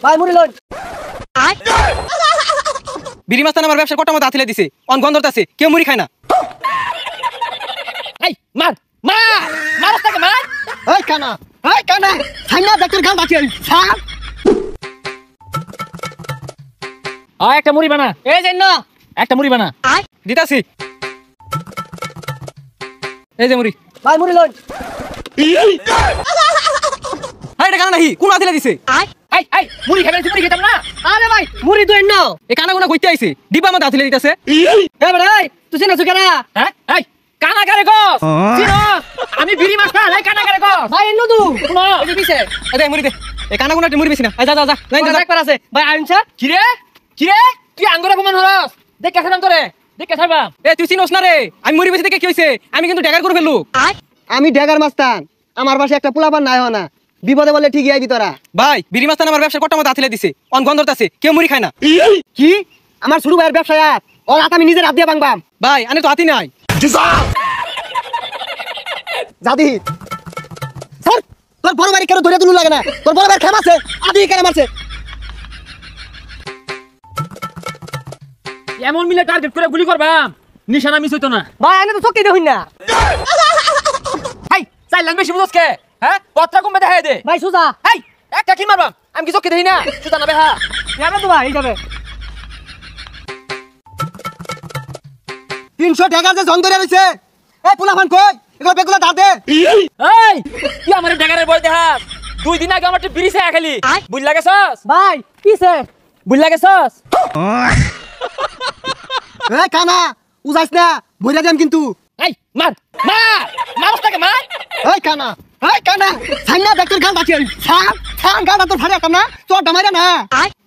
ভাই মুড়ি লন বিড়ি মাস্তান আমার ব্যবসার কটা মতো আতিলে দিছে অন গন্ধরতাছে কেউ মুড়ি খায় না এই মার মার মারস তাকে মার এই কানা ছাইনা ডাক্তার গাল ডাকি ছাড় একটা মুড়ি বানা এই যে না একটা মুড়ি বানা দিতাছি এই যে মুড়ি ভাই মুড়ি লন এটা কানা নাহি কোন আতিলে দিছে আই মুড়ি খাবেন মুড়ি খেতাম না আরে ভাই মুড়ি তো এন্ন এ কানা কোনা কইতে আইছে ডিবা মত আতিলে দিতাছে এ ভাই তুই চিনছ কেনা হ্যাঁ এই কানা কারে কস চিনো আমি বিড়ি মাস্টার এই কানা কারে কস ভাই এন্ন তু কোন এই যে দিছে এই দে মুড়ি দে এ কানা কোনা মুড়ি বেশি না যা লাইন যা একবার আছে ভাই আইনছা কি রে তুই আঙ্গুরে প্রমাণ হরস দেখ কেন তোরে দেখ কে ছাড়বা এ তুই চিনছ না রে আমি মুড়ি বেশি দেখে কি হইছে আমি কিন্তু ড্যাগার করে ফেললু আমি ড্যাগার মাস্তান আমার পাশে একটা পোলাপান নাই হনা বিপদে বলে ঠিকই আইবি তোরা ভাই বিড়ি মাস্তান আমার ব্যবসা কটা মতো আতিলে দিছে অন গন্ধরতাছে কেউ মুড়ি খায় না কি আমার শুরু ভাইয়ের ব্যবসা ওর হাত আমি নিজের হাত দিয়ে ভাঙবাম ভাই আনে তো হাতি নাই জাদি স্যার তোর বড় ভাই কেন ধরে তুলু লাগে না তোর বড় ভাই খেম আছে আদি কেন মারছে এমন মিলে টার্গেট করে গুলি করবাম নিশানা মিস হইতো না ভাই আনে তো চক্কি দেহইন না হাই চাইলাম বেশি বুঝছকে হ্যাঁ পত্রা কমবে দেখাই দে ভাই সুজা হাই একটা কি মারবাম আমি কি চক্কি দেই না সুজা না বেহা যাবে তো ভাই যাবে 300 টাকা যে জন ধরে রইছে এই পোলাপান কই এগুলো বেগুলা দাও দে এই তুই আমারে ঢাকারে বল দেহা 2 দিন আগে আমার বিড়ি খায়া খালি বুঝ লাগেছস ভাই কিসে বুঝ লাগেছস এই কানা উজাইস না বইরা দেম কিন্তু এই মারস তাকে মার এই কানা ছাইনা ডাক্তার গাল ডাকি ছাড় গাল তোর ফাড়ে কানা তোর ডামাইরা না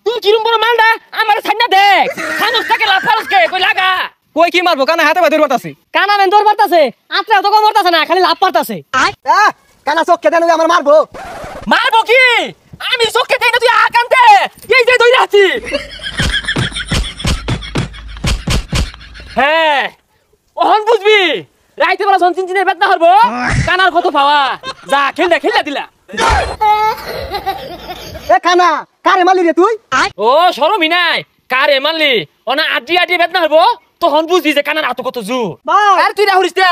তুই কিরম বড় মালডা আমারে ছাইনা দেখ খানুস তাকে লাফারসকে কই লাগা কই কি মারবো কানা হাতে বাইরে মারতাছে কানা মেন দৌড় মারতাছে আত্রা তো কম মারতাছে না খালি লাফ মারতাছে কানা চোখকে দেন আমার মারবো কি আমি চোখকে দেই না তুই আকান্তে এই যে দইরা আছি হ্যাঁ ওহন বুঝবি রাইতে বেলা সঞ্চিন চিনের বেদনা হরবো কানার কত পাওয়া যা খেললা দিলা এ কানা কারে মারলি রে তুই ও শরমই নাই কারে মারলি ওনা আড্ডি বেদনা হরবো তখন বুঝবি যে কানার এত কত জোর আর তুই না হরিস না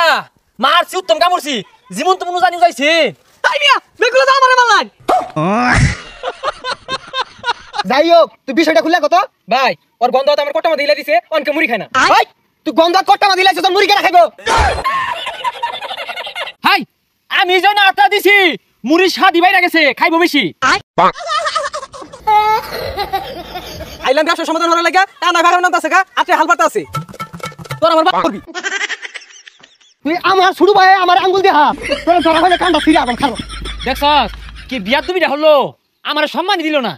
মারছি উত্তম কামড়ছি জীবন তো মনে জানি যাইছি তাই মিয়া বেগুলো দাও আমারে মারলাই যাই হোক তুই বিষয়টা খুললা কত ভাই ওর গন্ধ তো আমার কটমা দিলা দিছে অনকে মুড়ি খায় না ভাই তুই গন্ধ কটমা দিলাছ তোর মুড়ি কেন খাইবো হাই আমি যেন আটা দিছি মুড়ি স্বাদ বাইরা গেছে খাইবো বেশি আইলাম ব্যবসা সমাধান হওয়ার লাগা তা না ভাড়া নাম আছে গা আতে হাল পাতা আছে তোর আমার বাপ করবি তুই আমার শুরু ভাই আমার আঙ্গুল দিয়ে হাত তোর ধরা হলে কান্ডা ফিরে আবার খাবো দেখছস কি বিয়ার দুবিটা হলো আমার সম্মান দিল না